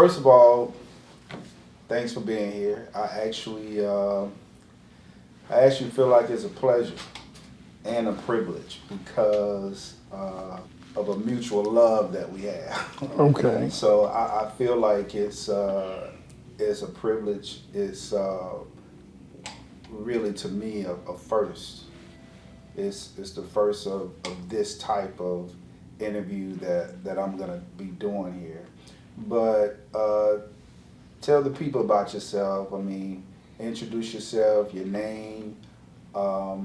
first of all, thanks for being here. I actually feel like it's a pleasure and a privilege because of a mutual love that we have. Okay. So I feel like it's a privilege. It's really to me a first. It's the first of this type of interview that I'm gonna be doing here. But tell the people about yourself. I mean, introduce yourself, your name, how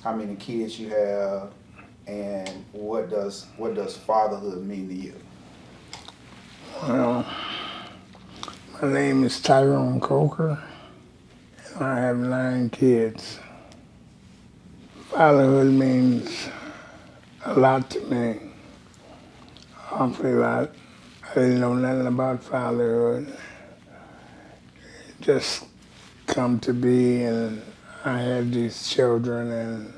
many kids you have, and what does fatherhood mean to you? Well, my name is Tyrone Coker, and I have 9 kids. Fatherhood means a lot to me, awfully lot. I didn't know nothing about fatherhood. It just come to be, and I had these children, and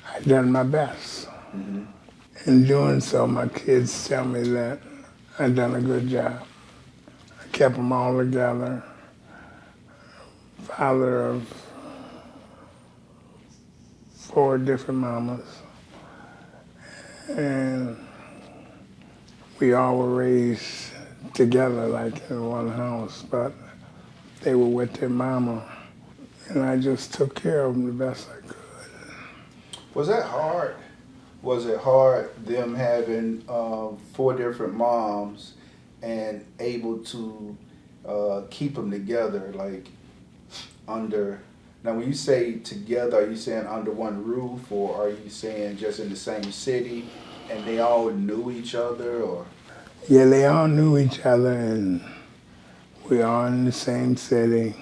I done my best. Mm-hmm. In doing so, my kids tell me that I done a good job. I kept them all together. Father of 4 different mamas, and we all were raised together like in one house, but they were with their mama, and I just took care of them the best I could. Was that hard? Was it hard them having 4 different moms and able to keep them together, like under? Now, when you say together, are you saying under one roof, or are you saying just in the same city, and they all knew each other, or? Yeah, they all knew each other, and we all in the same city.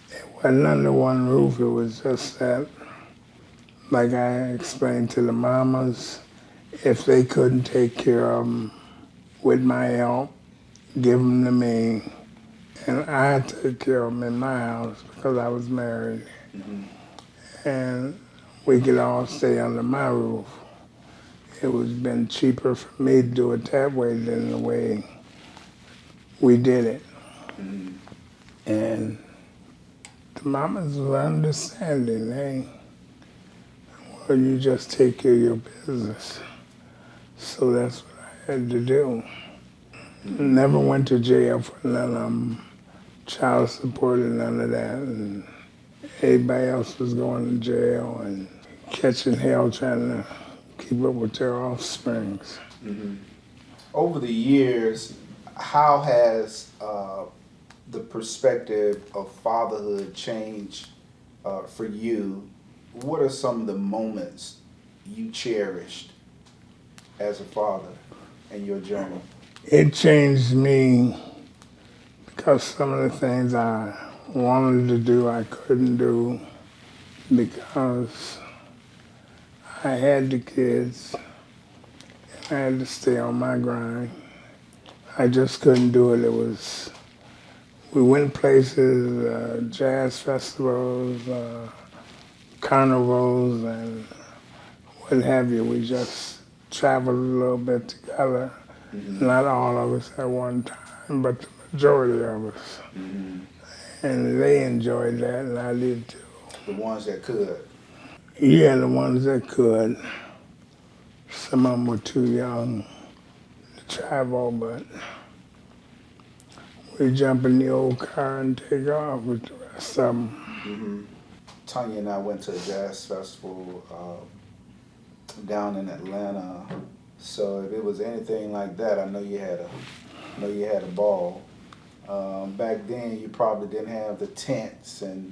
It wasn't under one roof. It was just that, like I explained to the mamas, if they couldn't take care of them with my help, give them to me, and I took care of them in my house because I was married, Mm-hmm. and we could all stay under my roof. It was been cheaper for me to do it that way than the way we did it. Mm-hmm. And the mamas were understanding. Well, you just take care of your business. So that's what I had to do. Never went to jail for none of them, child support and none of that. And everybody else was going to jail and catching hell trying to keep up with their offsprings. Mm-hmm. Over the years, how has the perspective of fatherhood changed for you? What are some of the moments you cherished as a father in your journey? It changed me because some of the things I wanted to do, I couldn't do because I had the kids and I had to stay on my grind. I just couldn't do it. We went places, jazz festivals, carnivals, and what have you. We just traveled a little bit together. Mm-hmm. Not all of us at one time, but the majority of us. Mm-hmm. And they enjoyed that, and I did too. The ones that could. Yeah, the ones that could. Some of them were too young to travel, but we jump in the old car and take off with the rest of them. Mm-hmm. Tanya and I went to a jazz festival down in Atlanta. So if it was anything like that, I know you had a ball. Back then, you probably didn't have the tents and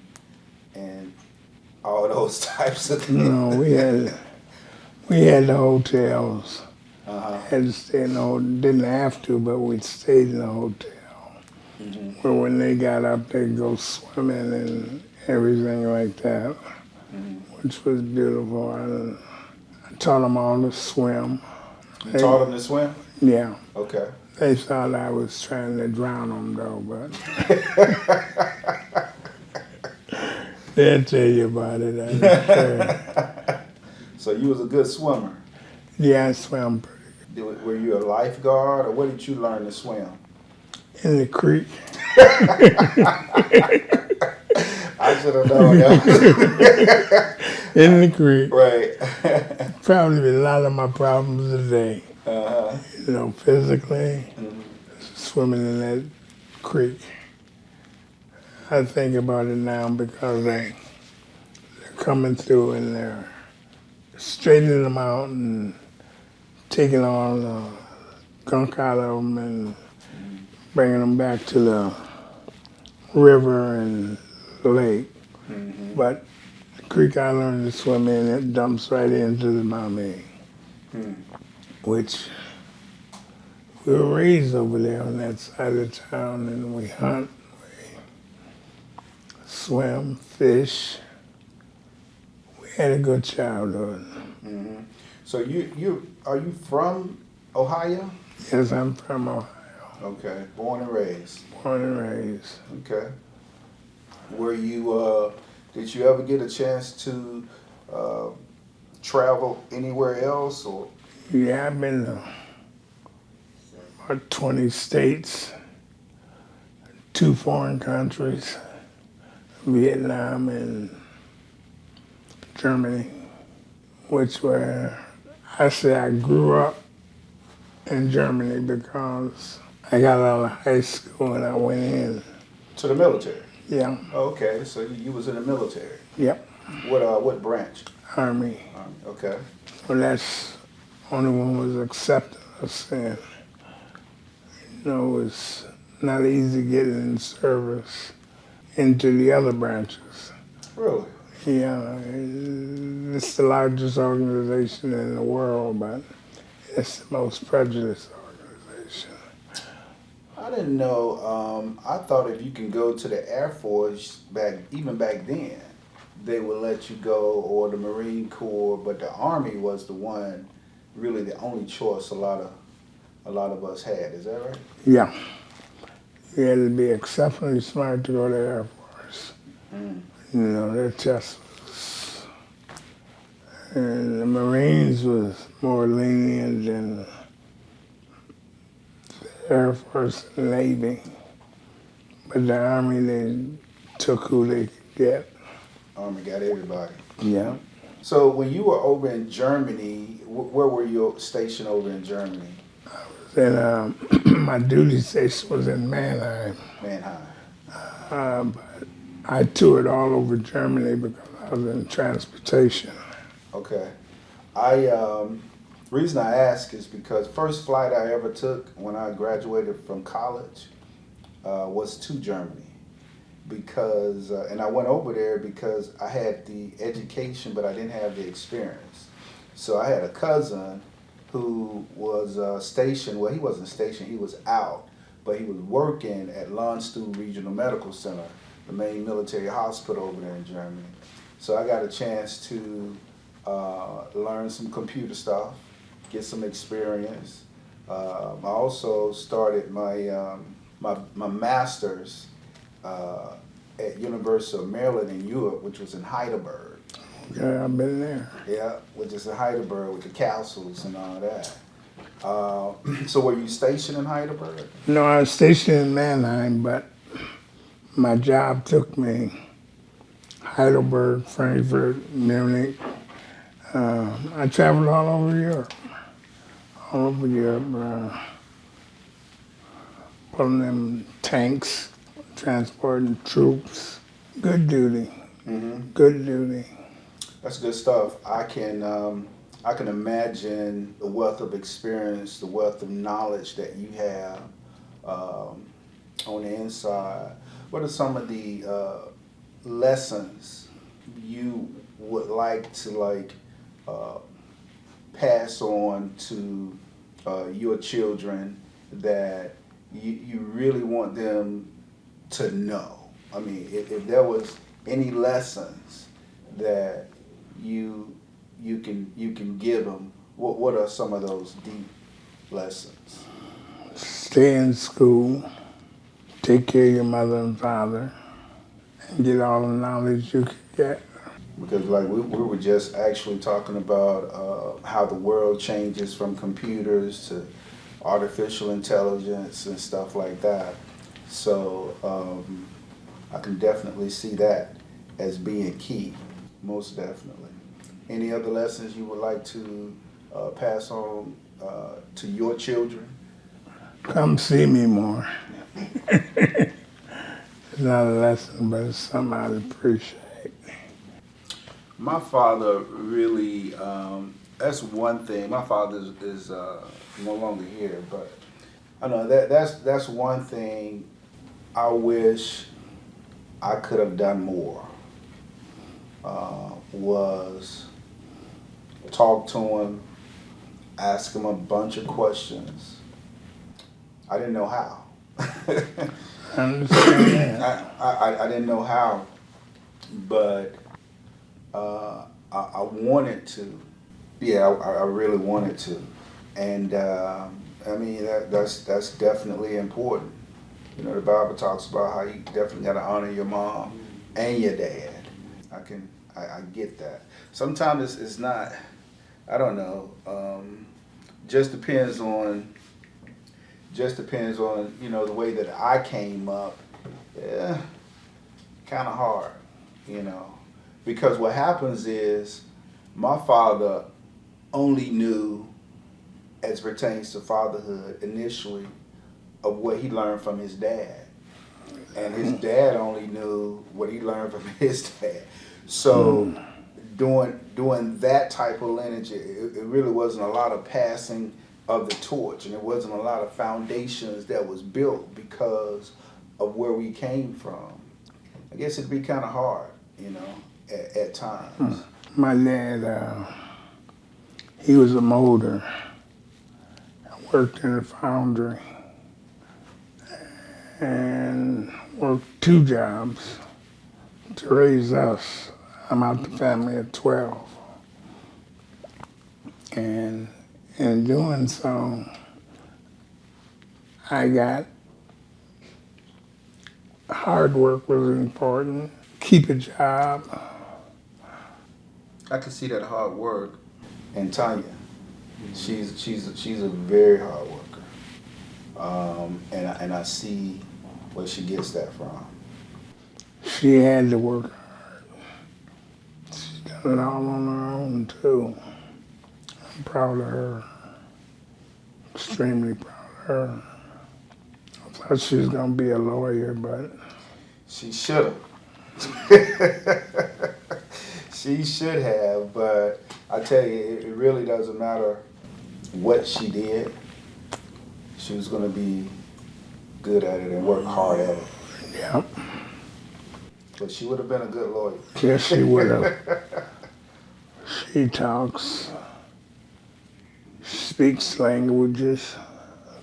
all those types of things. No, we had the hotels. Uh-huh. Had to stay in the hotel. Didn't have to, but we stayed in the hotel. Mm-hmm. Where when they got up, they'd go swimming and everything like that, Mm-hmm. which was beautiful. I taught them all to swim. You taught them to swim? Yeah. Okay. They thought I was trying to drown them, though, but they'll tell you about it. I don't care. So you was a good swimmer. Yeah, I swam pretty good. Were you a lifeguard, or what did you learn to swim? In the creek. I should have known that. In the creek. Right. Probably a lot of my problems today. Uh-huh. You know, physically, Mhm. swimming in that creek. I think about it now because they're coming through and they're straightening them out and taking all the gunk out of them and bringing them back to the river and the lake. Mhm. But the creek I learned to swim in, it dumps right into the Maumee, Mhm. which we were raised over there on that side of town, and we hunt, swim, fish. We had a good childhood. Mhm. So are you from Ohio? Yes, I'm from Ohio, Okay, born and raised. born and raised. Okay. Were you did you ever get a chance to uh, travel anywhere else, or? Yeah, I've been to about 20 states, 2 foreign countries, Vietnam and Germany, which were, I say I grew up in Germany because I got out of high school and I went in. To the military? Yeah, Okay, so you was in the military. yep, What branch? Army. Army. Okay. Well, that's only one was accepting us, and you know, it was not easy getting in service into the other branches. Really? Yeah, it's the largest organization in the world, but it's the most prejudiced organization. I didn't know. I thought if you can go to the Air Force even back then, they would let you go, or the Marine Corps. But the Army was the one, really the only choice a lot of us had. Is that right? Yeah, you had to be exceptionally smart to go to the Air Force. Mm. You know, their test was, and the Marines was more lenient than the Air Force and Navy. But the Army, they took who they could get. Army got everybody. Yeah. So when you were over in Germany, where were you stationed over in Germany? Then my duty station was in Mannheim. Mannheim. But I toured all over Germany because I was in transportation. Okay. I reason I ask is because first flight I ever took when I graduated from college was to Germany, because and I went over there because I had the education but I didn't have the experience. So I had a cousin who was stationed. Well, he wasn't stationed; he was out, but he was working at Landstuhl Regional Medical Center, the main military hospital over there in Germany. So I got a chance to learn some computer stuff, get some experience. I also started my master's at University of Maryland in Europe, which was in Heidelberg. Yeah, I've been there. Yeah, which is in Heidelberg with the castles and all that. So were you stationed in Heidelberg? No, I was stationed in Mannheim, but my job took me Heidelberg, Frankfurt, Munich. I traveled all over Europe. Pulling them tanks, transporting troops. Good duty, Mm-hmm. good duty. That's good stuff. I can imagine the wealth of experience, the wealth of knowledge that you have on the inside. What are some of the lessons you would like to pass on to your children that you really want them to know? I mean, if there was any lessons that you can give them, what are some of those deep lessons? Stay in school, take care of your mother and father, and get all the knowledge you can get. Because like we were just actually talking about how the world changes from computers to artificial intelligence and stuff like that. So I can definitely see that as being key, most definitely. Any other lessons you would like to pass on to your children? Come see me more. It's not a lesson, but it's something I appreciate. My father really, that's one thing. My father is no longer here, but I know that's one thing I wish I could have done more. Was talk to him, ask him a bunch of questions. I didn't know how. I understand that. I didn't know how, but I wanted to. Yeah, I really wanted to, and I mean that's definitely important. You know, the Bible talks about how you definitely got to honor your mom and your dad. I get that. Sometimes it's not. I don't know. Just depends on. Just depends on the way that I came up. Yeah, kind of hard, because what happens is my father only knew, as pertains to fatherhood, initially, of what he learned from his dad, and his dad only knew what he learned from his dad. So doing that type of lineage, it really wasn't a lot of passing of the torch, and there wasn't a lot of foundations that was built because of where we came from. I guess it'd be kind of hard, at times. My dad, he was a molder. I worked in a foundry and worked 2 jobs to raise us. I'm out the family at 12. And in doing so, I got hard work was important. Keep a job. I can see that hard work in Tanya. She's a very hard worker, and I see where she gets that from. She had to work hard. She done it all on her own too. I'm proud of her. Extremely proud of her. I thought she was gonna be a lawyer, but She should have. She should have, but I tell you, it really doesn't matter what she did. She was going to be good at it and work hard at it. yeah, But she would have been a good lawyer. yes, she would have. She talks, speaks languages,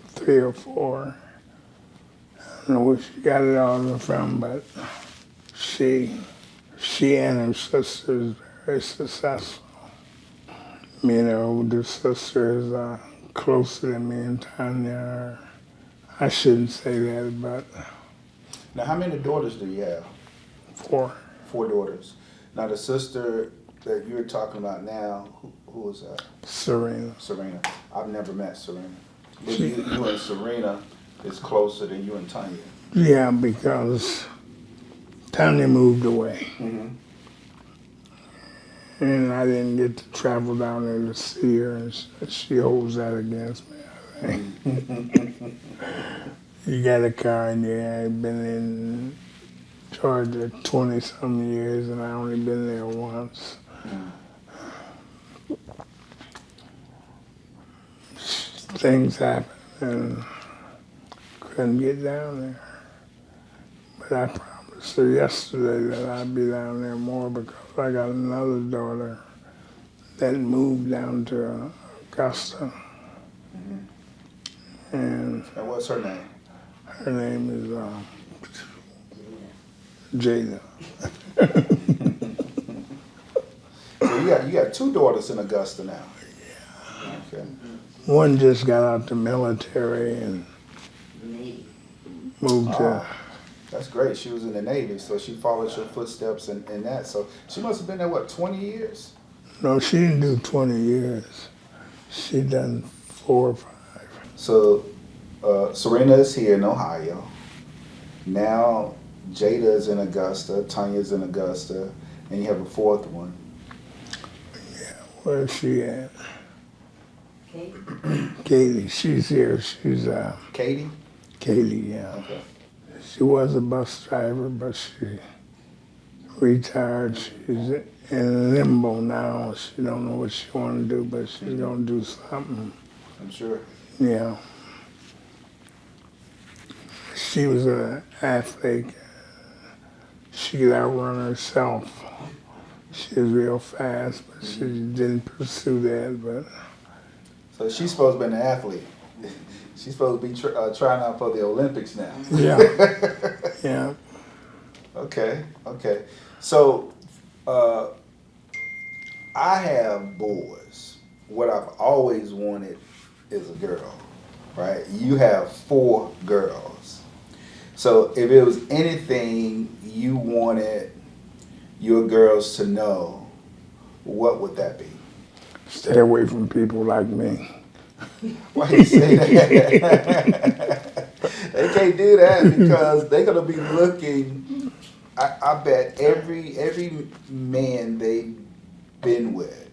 3 or 4. I don't know where she got it all from, but she and her sister is very successful. Me and her older sister is closer than me and Tanya are. I shouldn't say that, but Now, how many daughters do you have? 4. 4 daughters. Now, the sister that you're talking about now, who is that? Serena. Serena. I've never met Serena. But you and Serena is closer than you and Tanya. Yeah, because Tanya moved away. Mm-hmm. And I didn't get to travel down there to see her, and she holds that against me, I think. You got a car in there. I've been in Georgia 20-some years, and I only been there once. Things happen, and couldn't get down there. But I promised her yesterday that I'd be down there more because I got another daughter that moved down to Augusta. And what's her name? her name is Jada. So you got 2 daughters in Augusta now. Yeah. Okay. One just got out the military and moved to That's great. She was in the Navy, so she followed your footsteps in that. So she must have been there, what, 20 years? No, she didn't do 20 years. She done 4 or 5. So Serena is here in Ohio. Now Jada is in Augusta, Tanya's in Augusta, and you have a fourth one. Where's she at? Kate? Katie, she's here. She's Katie? Katie, yeah. Okay. She was a bus driver, but she retired. She's in limbo now. She don't know what she want to do, but she's gonna do something. I'm sure. Yeah. She was an athlete. She could outrun herself. She was real fast, but she didn't pursue that. But So she's supposed to be an athlete. She's supposed to be trying out for the Olympics now. yeah, yeah. Okay, okay. So I have boys. What I've always wanted is a girl, right? You have 4 girls. So if it was anything you wanted your girls to know, what would that be? Stay away from people like me. Why you say that? They can't do that because they're gonna be looking. I bet every man they've been with,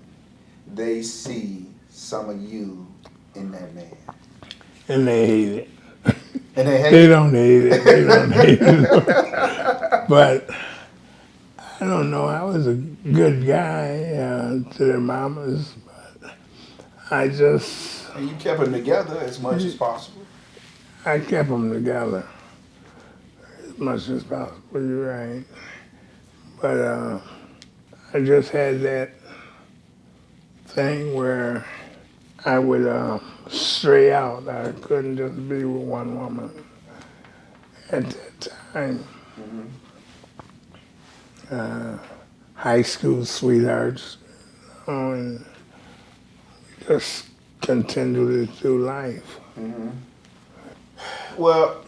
they see some of you in that man, And they hate it. and they hate. They don't hate it. They don't hate it. But I don't know. I was a good guy to their mamas, but I just And you kept them together as much as possible. I kept them together as much as possible. You're right. But I just had that thing where I would stray out. I couldn't just be with one woman at that time. High school sweethearts, and we just continued through life. Well,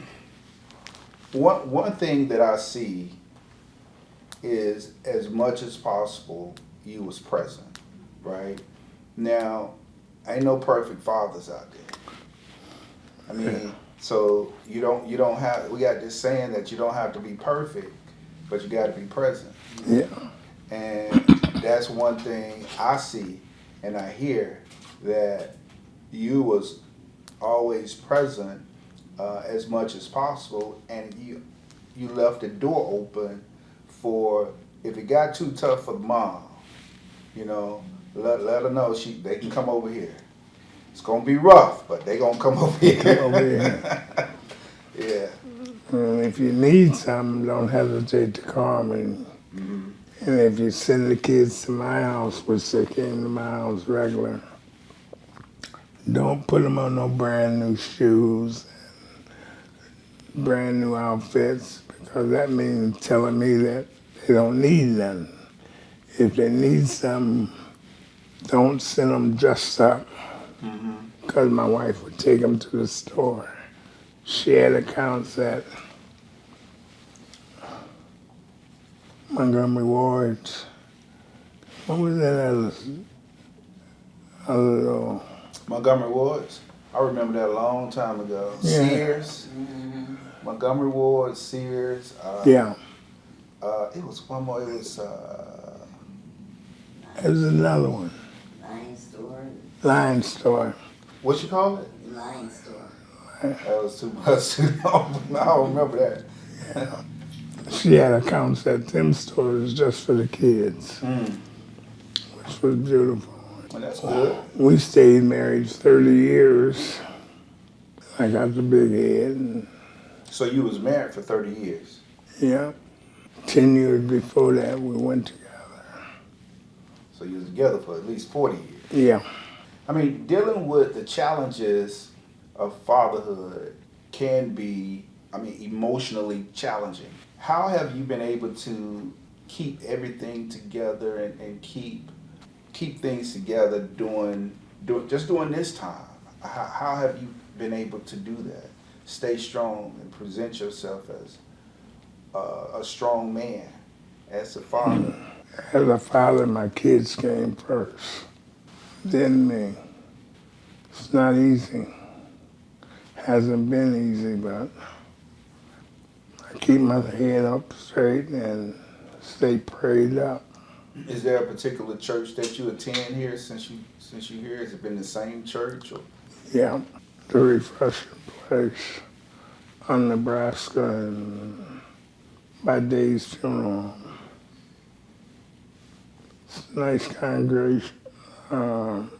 one thing that I see is as much as possible you was present, right? Now, ain't no perfect fathers out there. I mean, so you don't have. We got this saying that you don't have to be perfect, but you got to be present. Yeah. And that's one thing I see and I hear, that you was always present as much as possible, and you left the door open for, if it got too tough for the mom, let her know they can come over here. It's gonna be rough, but they gonna come over here. Come over here. Yeah. And if you need something, don't hesitate to call me. And if you send the kids to my house, which they came to my house regular, don't put them on no brand new shoes and brand new outfits, because that means telling me that they don't need nothing. If they need something, don't send them dressed up, because my wife would take them to the store. She had accounts at Montgomery Ward's. What was that other Montgomery Wards. I remember that a long time ago. Yeah. Sears. Montgomery Ward, Sears. yeah. It was one more. It was. There's another one. Line store. Line store. What you call it? Line store. That was too much. I don't remember that. She had accounts at them stores just for the kids, which was beautiful. Well, that's good. We stayed married 30 years. I got the big head. And, So you was married for 30 years. yeah. 10 years before that, we went together. So you was together for at least 40 years. Yeah. I mean, dealing with the challenges of fatherhood can be, emotionally challenging. How have you been able to keep everything together and keep things together during this time? How have you been able to do that? Stay strong and present yourself as a strong man as a father? As a father, my kids came first, then me. It's not easy. Hasn't been easy, but I keep my head up straight and stay prayed up. Is there a particular church that you attend here since you here? Has it been the same church? Or? Yeah, the refreshing place on Nebraska and by Dave's funeral. It's a nice congregation. Um,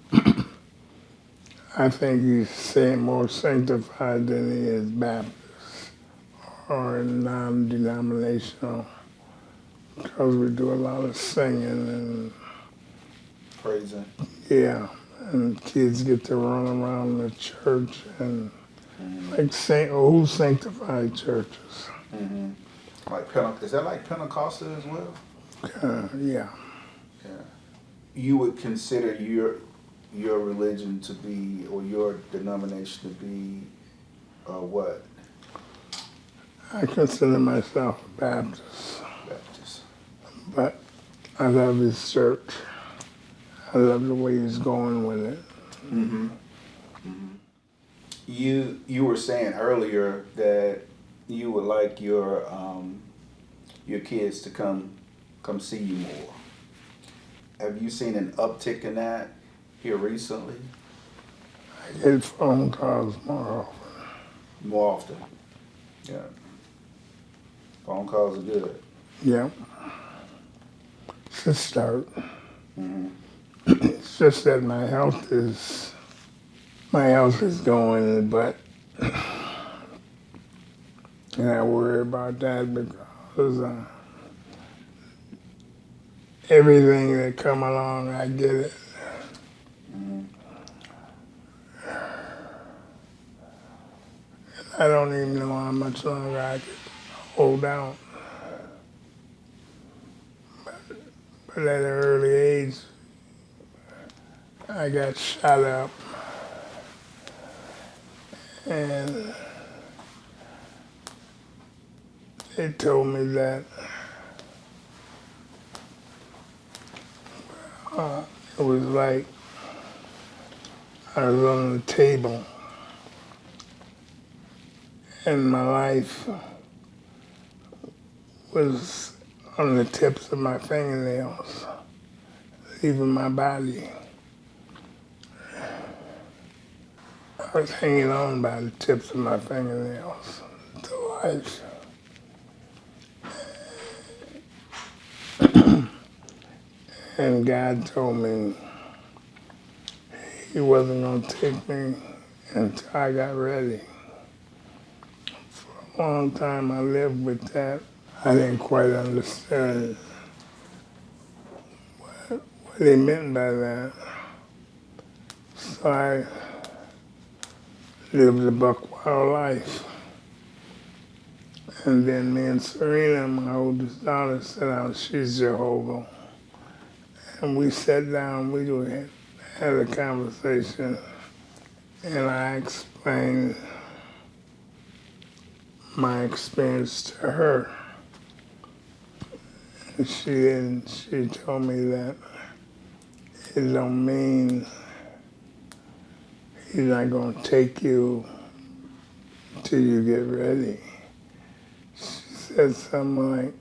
I think he's saying more sanctified than he is Baptist or non-denominational because we do a lot of singing and Praising. yeah, and kids get to run around the church and like who sanctified churches. Mm-hmm. Like is that like Pentecostal as well? Yeah. Yeah. You would consider your religion to be, or your denomination to be, what? I consider myself a Baptist, Baptist. but I love his church. I love the way he's going with it. Mm-hmm. Mm-hmm. You were saying earlier that you would like your kids to come see you more. Have you seen an uptick in that here recently? I get phone calls more often. More often. Yeah. Phone calls are good. Yeah. It's a start. Mm-hmm. It's just that my health is going, but and I worry about that because everything that come along, I get it. Mm-hmm. I don't even know how much longer I can hold out. But at an early age, I got shot up. And they told me that it was like I was on the table and my life was on the tips of my fingernails, leaving my body. I was hanging on by the tips of my fingernails to life. And God told me he wasn't going to take me until I got ready. For a long time I lived with that. I didn't quite understand what he meant by that. So I lived a buck wild life. And then me and Serena, my oldest daughter, said, "Oh, she's Jehovah." And we sat down, we had a conversation, and I explained my experience to her. And she told me that it don't mean he's not gonna take you till you get ready. She said something like,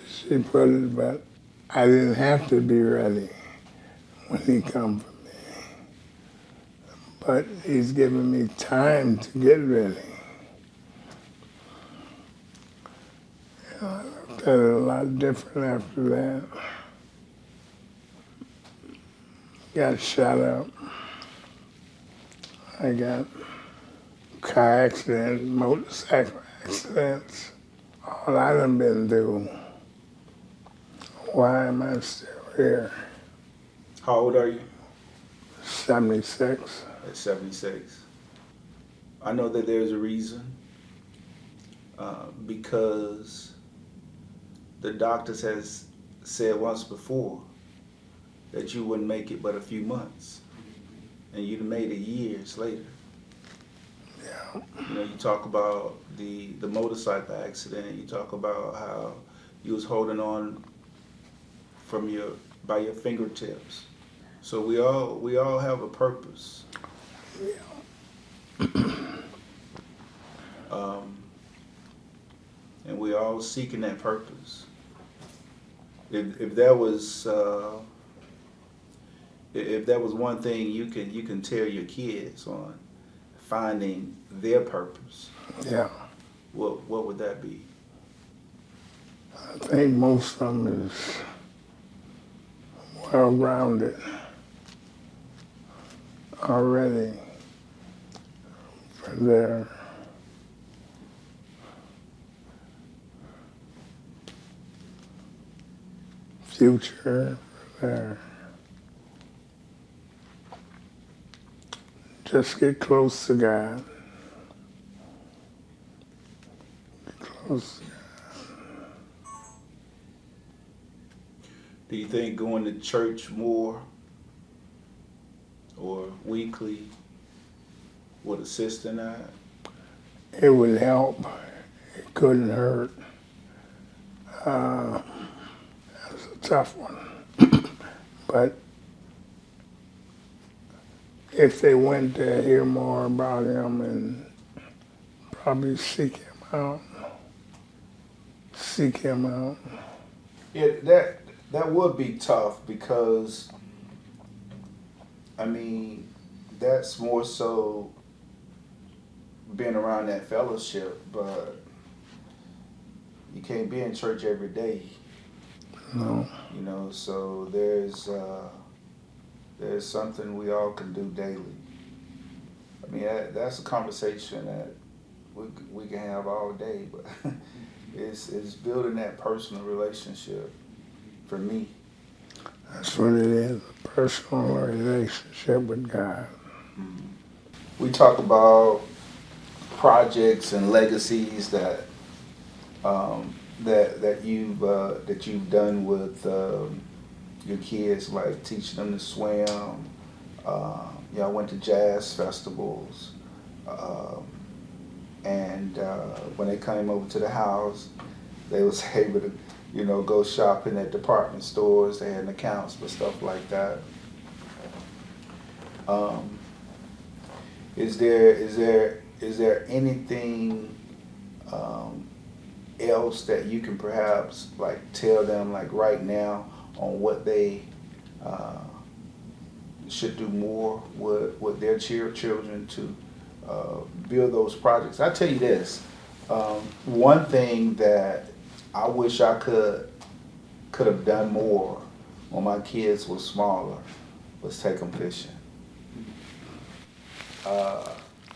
she put it, but I didn't have to be ready when he come for me. But he's giving me time to get ready. You know, I looked at it a lot different after that. Got shot up. I got car accidents, motorcycle accidents. All I done been through. Why am I still here? How old are you? 76. At 76. I know that there's a reason. Because the doctors has said once before that you wouldn't make it but a few months. And you'd made it years later. Yeah. You know, you talk about the motorcycle accident. You talk about how you was holding on from by your fingertips. So we all have a purpose, um, and we all seeking that purpose. If that was if that was one thing you can tell your kids on finding their purpose, Yeah. what would that be? I think most of them is well-rounded already for their future, for their just get close to God. Get close. Do you think going to church more or weekly would assist in that? It would help. It couldn't hurt. Uh, it's a tough one. But if they went to hear more about him and probably seek him out. Yeah, that would be tough because I mean that's more so being around that fellowship, but you can't be in church every day, No. you know. So there's something we all can do daily. I mean that's a conversation that we can have all day, but it's building that personal relationship for me. That's what it is, a personal relationship with God. We talk about projects and legacies that you've done with your kids, like teaching them to swim. Y'all went to jazz festivals, and when they came over to the house, they was able to, you know, go shopping at department stores. They had accounts for stuff like that. Um, is there anything else that you can perhaps like tell them like right now on what they should do more with their children to build those projects? I tell you this, one thing that I wish I could have done more when my kids were smaller was take them fishing.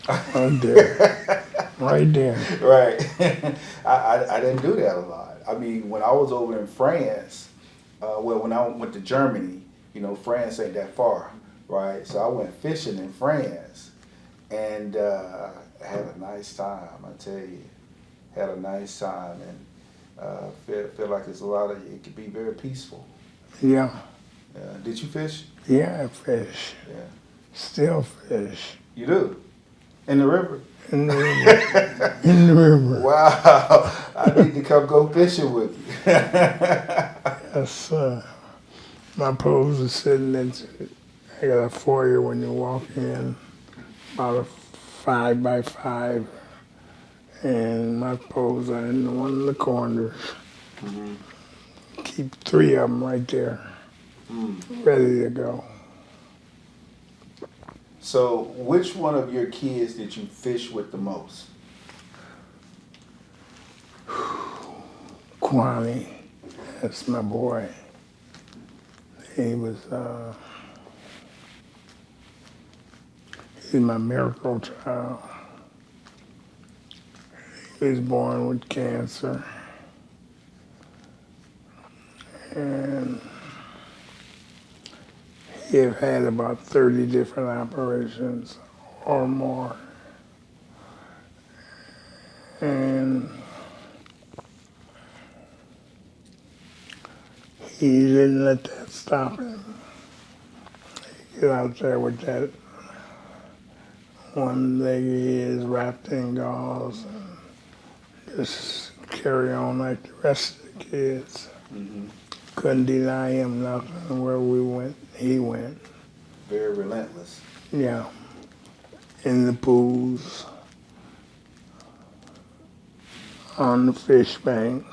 Right there. Right there. Right. I didn't do that a lot. I mean, when I was over in France, when I went to Germany, you know, France ain't that far, right? So I went fishing in France and had a nice time, I tell you. Had a nice time and feel like it could be very peaceful. Yeah. Did you fish? Yeah, I fish. Yeah. Still fish. You do? In the river? In the river. In the river. Wow. I need to come go fishing with you. Yes, my poles are sitting I got a foyer when you walk in, about a 5x5, and my poles are in one of the corners. Mm-hmm. Keep 3 of them right there, ready to go. So, which one of your kids did you fish with the most? Kwani, that's my boy. He was, he's my miracle child. He was born with cancer. And he had about 30 different operations or more. And he didn't let that stop him. He got out there with one leg of his wrapped in gauze, and just carry on like the rest of the kids. Mm-hmm. Couldn't deny him nothing. Where we went, he went. Very relentless. Yeah, in the pools, on the fish bank.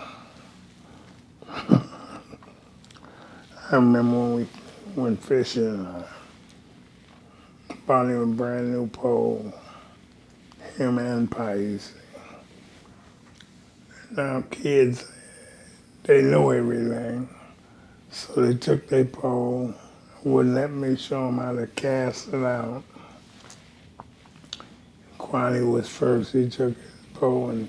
I remember when we went fishing, bought him a brand new pole, him and Pais. Now kids, they know everything, so they took their pole, wouldn't let me show them how to cast it out. Kwani was first, he took his pole and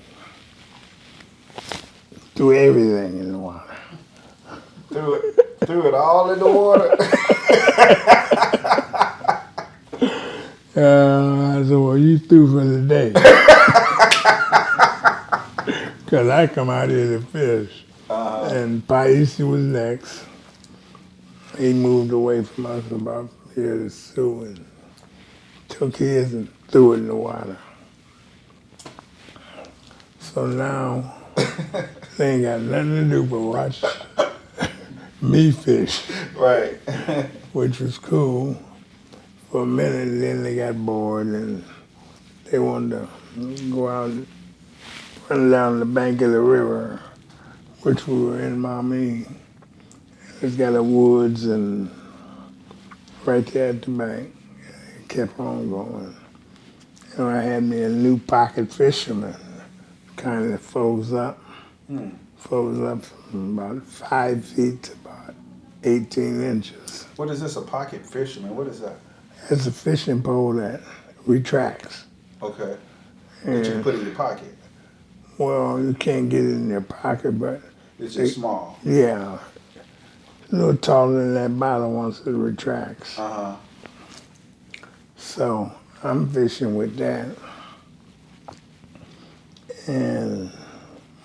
threw everything in the water. Threw it all in the water. I said, well, you threw for the day. Because I come out here to fish. And Paisi was next. He moved away from us about here to Sue and took his and threw it in the water. So now, they ain't got nothing to do but watch me fish, Right. which was cool. For a minute, then they got bored and they wanted to go out and run down the bank of the river, which we were in Maumee. It's got a woods and right there at the bank. It kept on going. And I had me a new pocket fisherman, kind of folds up from about 5 feet to about 18 inches. What is this, a pocket fisherman? What is that? It's a fishing pole that retracts. Okay. That you can put in your pocket. Well, you can't get it in your pocket, but It's just small. yeah, a little taller than that bottle once it retracts. Uh-huh. So I'm fishing with that. And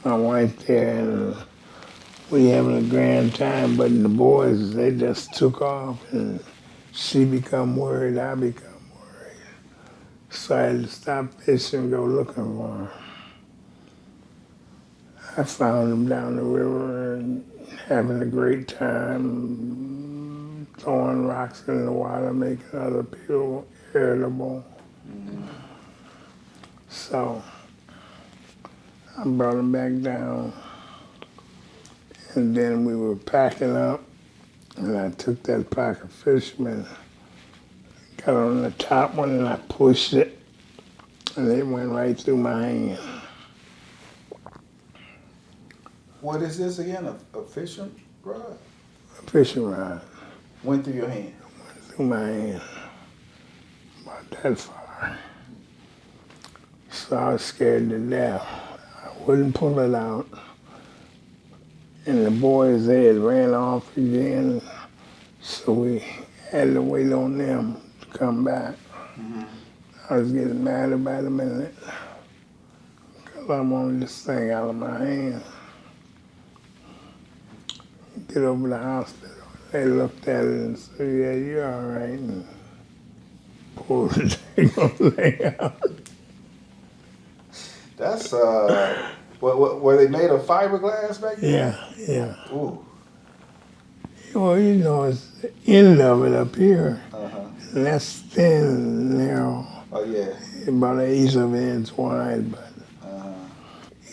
my wife there, and we having a grand time, but the boys, they just took off, and she become worried, I become worried. So I had to stop fishing and go looking for her. I found them down the river and having a great time, throwing rocks in the water, making other people irritable. So I brought them back down, and then we were packing up, and I took that pocket fisherman, got on the top one, and I pushed it, and it went right through my hand. What is this again? A fishing rod? A fishing rod Went through your hand. through my hand, about that far. So I was scared to death. I wouldn't pull it out. And the boys, they had ran off again, so we had to wait on them to come back. I was getting mad about a minute because I wanted this thing out of my hand. Get over to the hospital. They looked at it and said, yeah, you're all right, and pulled the thing out. That's, what, were they made of fiberglass back then? Yeah. Ooh. Well, you know, it's the end of it up here, Uh-huh. and that's thin and narrow. Oh, yeah. About an eighth of an inch wide, but Uh-huh.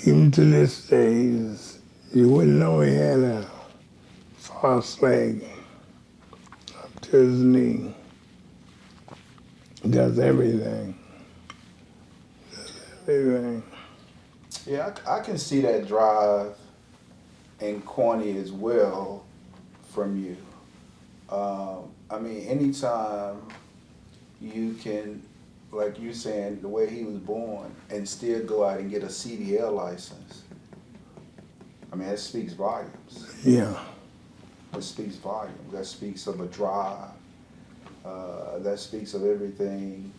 even to this day, you wouldn't know he had a false leg up to his knee. Does everything. Yeah, I can see that drive in Corny as well from you. I mean, anytime you can, like you saying, the way he was born, and still go out and get a CDL license, I mean, that speaks volumes. Yeah. That speaks volumes. That speaks of a drive. That speaks of everything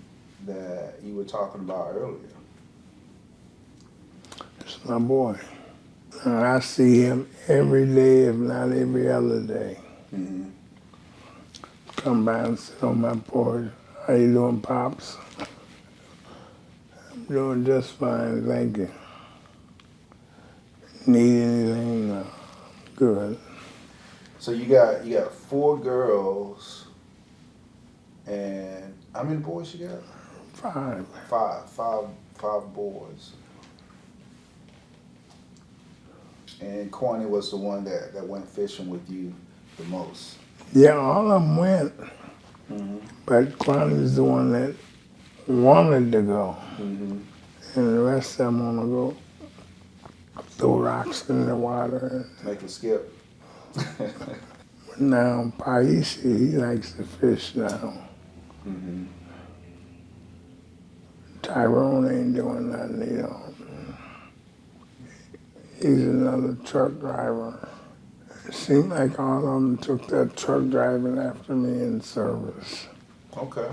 that you were talking about earlier. It's my boy. And I see him every day, if not every other day. Mm-hmm. Come by and sit on my porch. How you doing, Pops? Doing just fine, thank you. Need anything? No. Good. So you got 4 girls, and how many boys you got? 5. Five boys. And Corny was the one that went fishing with you the most. Yeah, all of them went, Mm-hmm. but Quantity's the one that wanted to go, Mm-hmm. and the rest of them want to go throw rocks in the water. Make a skip. Now, Paisi, he likes to fish now. Mm-hmm. Tyrone ain't doing nothing, he don't. He's another truck driver. It seemed like all of them took that truck driving after me in service. Okay.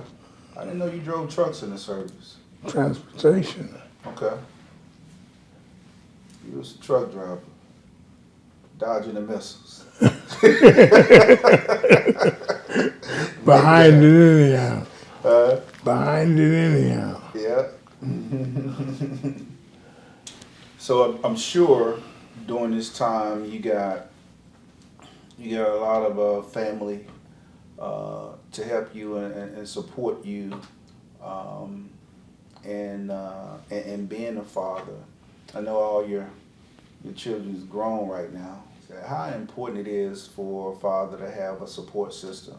I didn't know you drove trucks in the service. Transportation. Okay. You was a truck driver. Dodging the missiles. Behind it anyhow. Uh, Behind it anyhow. yeah. So I'm sure during this time you got a lot of family to help you and support you, and being a father. I know all your children's grown right now. So how important it is for a father to have a support system,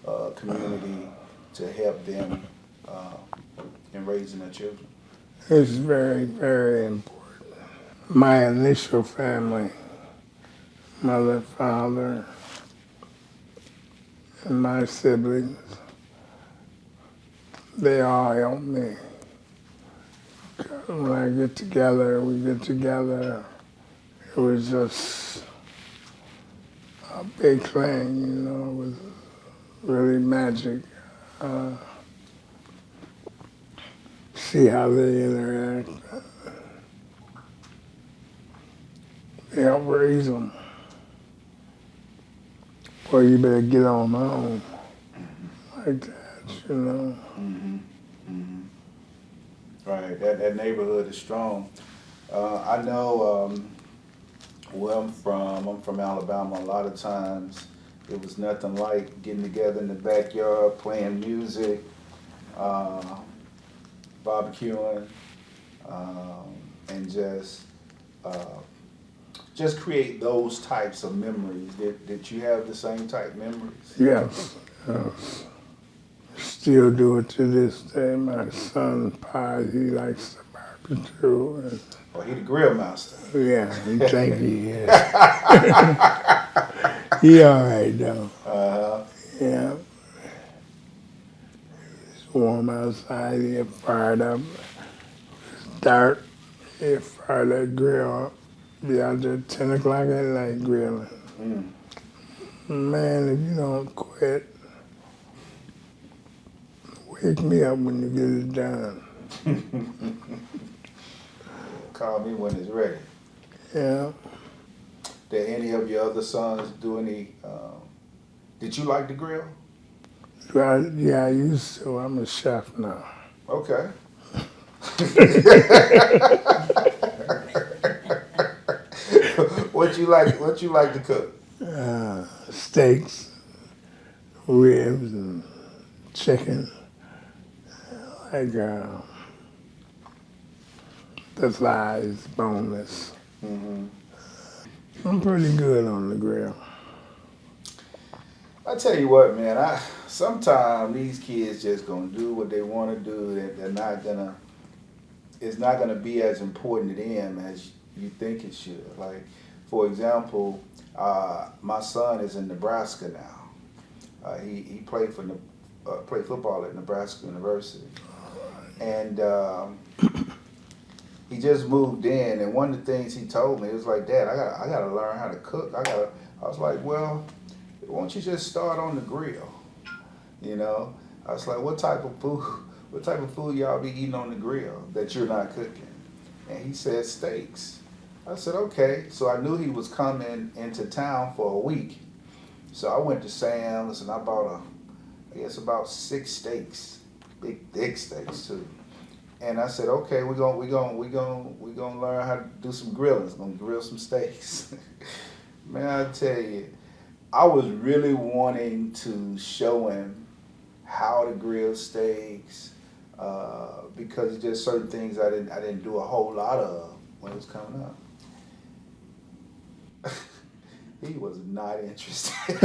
a community to help them in raising their children. It's very, very important. My initial family, mother, father, and my siblings, they all help me. When I get together, we get together, it was just a big thing, you know, it was really magic. See how they interact. They help raise them. Well, you better get on home like that, you know. Mm-hmm. Mm-hmm. Right, that neighborhood is strong. I know where I'm from Alabama. A lot of times it was nothing like getting together in the backyard, playing music, barbecuing, and just create those types of memories. Did you have the same type memories? Yes, yes. Still do it to this day. My son, Pi, he likes the barbecue. And, Oh, he the grill master. yeah, he think he is. He all right, though. Uh-huh. Yeah. It's warm outside, he get fired up. It's dark, he fire that grill up. Be out there 10 o'clock at night grilling. Mm. Man, if you don't quit, wake me up when you get it done. Call me when it's ready. Yeah. Did any of your other sons do any? Did you like the grill? Yeah, I used to. I'm a chef now. Okay. What you like to cook? Steaks, ribs, and chicken. Like the thighs, boneless. Mm-hmm. I'm pretty good on the grill. I tell you what, man. Sometimes these kids just gonna do what they want to do. They're not gonna. It's not gonna be as important to them as you think it should. Like, for example, my son is in Nebraska now. He played played football at Nebraska University, and he just moved in. And one of the things he told me, it was like, Dad, I gotta learn how to cook. I was like, well, why don't you just start on the grill? You know, I was like, what type of food y'all be eating on the grill that you're not cooking? And he said steaks. I said, okay. So I knew he was coming into town for a week. So I went to Sam's and I bought about 6 steaks, big thick steaks too. And I said, okay, we're gonna learn how to do some grilling. We're gonna grill some steaks. Man, I tell you, I was really wanting to show him how to grill steaks, because it's just certain things I didn't do a whole lot of when it was coming up. He was not interested.